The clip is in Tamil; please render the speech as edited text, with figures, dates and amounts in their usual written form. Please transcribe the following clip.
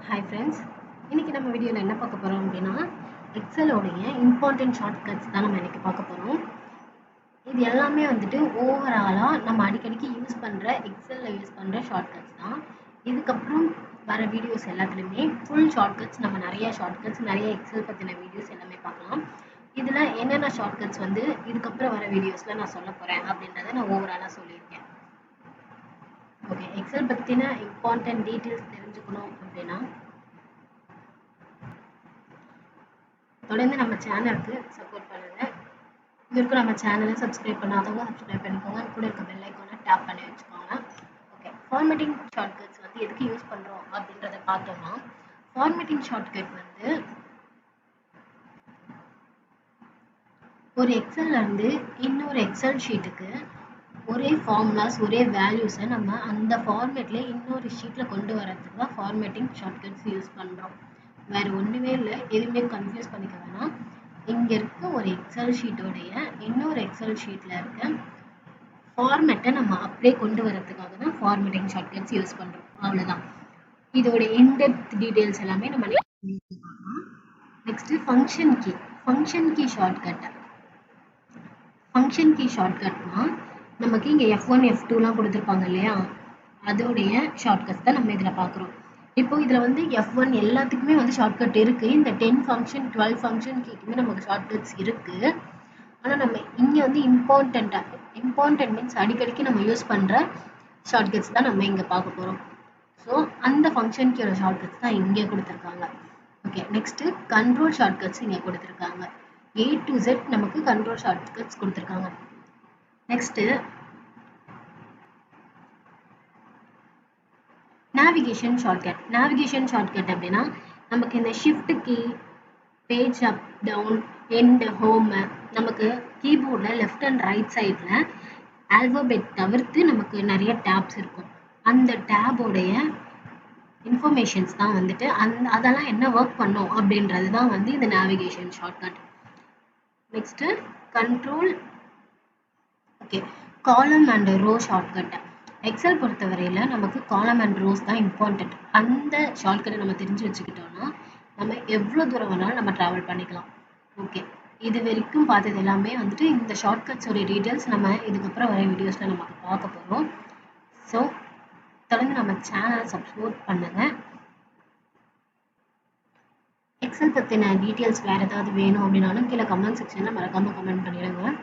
Hi friends, இன்னைக்கு நம்ம வீடியோல என்ன பார்க்க போறோம் அப்படின்னா எக்ஸல் உடைய இம்பார்ட்டன்ட் ஷார்ட்கட்ஸ் தான் நம்ம இன்னைக்கு பார்க்க போறோம். இது எல்லாமே வந்துட்டு ஓவராலா நம்ம அடிக்கடிக்கு யூஸ் பண்ற எக்ஸல்ல யூஸ் பண்ற ஷார்ட்கட்ஸ் தான். இதுக்கப்புறம் வர வீடியோஸ் எல்லாத்துலயுமே ஃபுல் ஷார்ட்கட்ஸ் நம்ம நிறைய எக்ஸல் பத்தின வீடியோஸ் எல்லாமே பார்க்கலாம். இதுல என்னென்ன ஷார்ட்கட்ஸ் வந்து இதுக்கப்புறம் வர வீடியோஸ்ல நான் சொல்ல போறேன் அப்படின்றத நான் ஓவராலா சொல்லியிருக்கேன். ஓகே, எக்ஸல் பத்தின இம்பார்ட்டன்ட் டீடைல்ஸ் தெரிஞ்சுக்கணும் அப்படின்னா தொடர்ந்து நம்ம சேனலுக்கு சப்போர்ட் பண்ணுங்க. இதுவரைக்கும் நம்ம சேனலை சப்ஸ்கிரைப் பண்ணாதவங்க சப்ஸ்கிரைப் பண்ணிக்கோங்க. கூட இருக்க பெல் ஐக்கானை டேப் பண்ணி வச்சுக்கோங்க. ஓகே, ஃபார்மேட்டிங் ஷார்ட்கட்ஸ் வந்து எதுக்கு யூஸ் பண்றோம் அப்படின்றத பார்த்தோம்னா, ஃபார்மேட்டிங் ஷார்ட்கட் வந்து ஒரு எக்ஸல்ல இருந்து இன்னொரு எக்ஸல் ஷீட்டுக்கு ஒரே ஃபார்முலாஸ் ஒரே வேல்யூஸை நம்ம அந்த ஃபார்மேட்ல இன்னொரு ஷீட்ல கொண்டு வரதுக்கு தான் ஃபார்மேட்டிங் ஷார்ட்கட்ஸ் யூஸ் பண்றோம். வேற ஒண்ணுமே இல்லை, எதுவுமே கன்ஃபியூஸ் பண்ணிக்க வேணாம். இங்க இருக்க ஒரு எக்ஸல் ஷீட்டோடைய இன்னொரு எக்ஸல் ஷீட்ல இருக்க ஃபார்மேட்டை நம்ம அப்படியே கொண்டு வரதுக்காக தான் ஃபார்மேட்டிங் ஷார்ட்கட்ஸ் யூஸ் பண்றோம். அவ்வளவுதான். இதோட இன்டெப்த் டீடைல்ஸ் எல்லாமே நம்ம பார்க்கலாம். Next function key shortcut. Function key ஷார்ட்கட்னா நமக்கு இங்க F1 F2லாம் கொடுத்துருப்பாங்க இல்லையா, அதோடைய ஷார்ட்கட்ஸ் தான் நம்ம இதுல பாக்குறோம். இப்போ இதுல வந்து F1 எல்லாத்துக்குமே வந்து ஷார்ட்கட் இருக்கு. இந்த 10 ஃபங்க்ஷன் 12 ஃபங்க்ஷன் கீக்குமே நமக்கு ஷார்ட்கட்ஸ் இருக்கு. ஆனா நம்ம இங்க வந்து இம்பார்ட்டன்ட் மீன்ஸ் அடிக்கடிக்கு நம்ம யூஸ் பண்ற ஷார்ட்கட்ஸ் தான் நம்ம இங்க பார்க்க போறோம். ஸோ அந்த ஃபங்க்ஷன் கீயோட ஷார்ட்கட்ஸ் தான் இங்கே கொடுத்துருக்காங்க. ஓகே, நெக்ஸ்ட் கண்ட்ரோல் ஷார்ட்கட்ஸ் இங்க கொடுத்துருக்காங்க. A to Z நமக்கு கண்ட்ரோல் ஷார்ட்கட்ஸ் கொடுத்துருக்காங்க. நெக்ஸ்ட் நேவிகேஷன் ஷார்ட்கட் அப்படின்னா நமக்கு இந்த shift key, page up down, end, home, நமக்கு கீபோர்ட்ல லெஃப்ட் அண்ட் ரைட் சைட்ல ஆல்பபெட் தவிர்த்து நமக்கு நிறைய டேப்ஸ் இருக்கும். அந்த டேபோடைய இன்ஃபர்மேஷன்ஸ் தான் வந்துட்டு அதெல்லாம் என்ன ஒர்க் பண்ணும் அப்படின்றது தான் வந்து இந்த navigation shortcut. Next control. Okay, column and row shortcut. Excel பொறுத்தவரையில நமக்கு காலம் அண்ட் ரோஸ் தான் இம்பார்ட்டன்ட். அந்த ஷார்ட்கட்டை நம்ம தெரிஞ்சு வச்சுக்கிட்டோம்னா நம்ம எவ்வளவு தூரம் வேணாலும் நம்ம டிராவல் பண்ணிக்கலாம். ஓகே, இது வரைக்கும் பார்த்தது எல்லாமே வந்துட்டு இந்த ஷார்ட்கட்ஸோட டீடைல்ஸ் நம்ம இதுக்கப்புறம் வர வீடியோஸ்ல நமக்கு பார்க்க போறோம். ஸோ தொடர்ந்து நம்ம சேனலை சப்ஸ்கிரைப் பண்ணுங்க. எக்ஸல் பத்தின டீடைல்ஸ் வேற ஏதாவது வேணும் அப்படின்னாலும் கீழே கமெண்ட் செக்ஷன்ல மறக்காம கமெண்ட் பண்ணிடுங்க.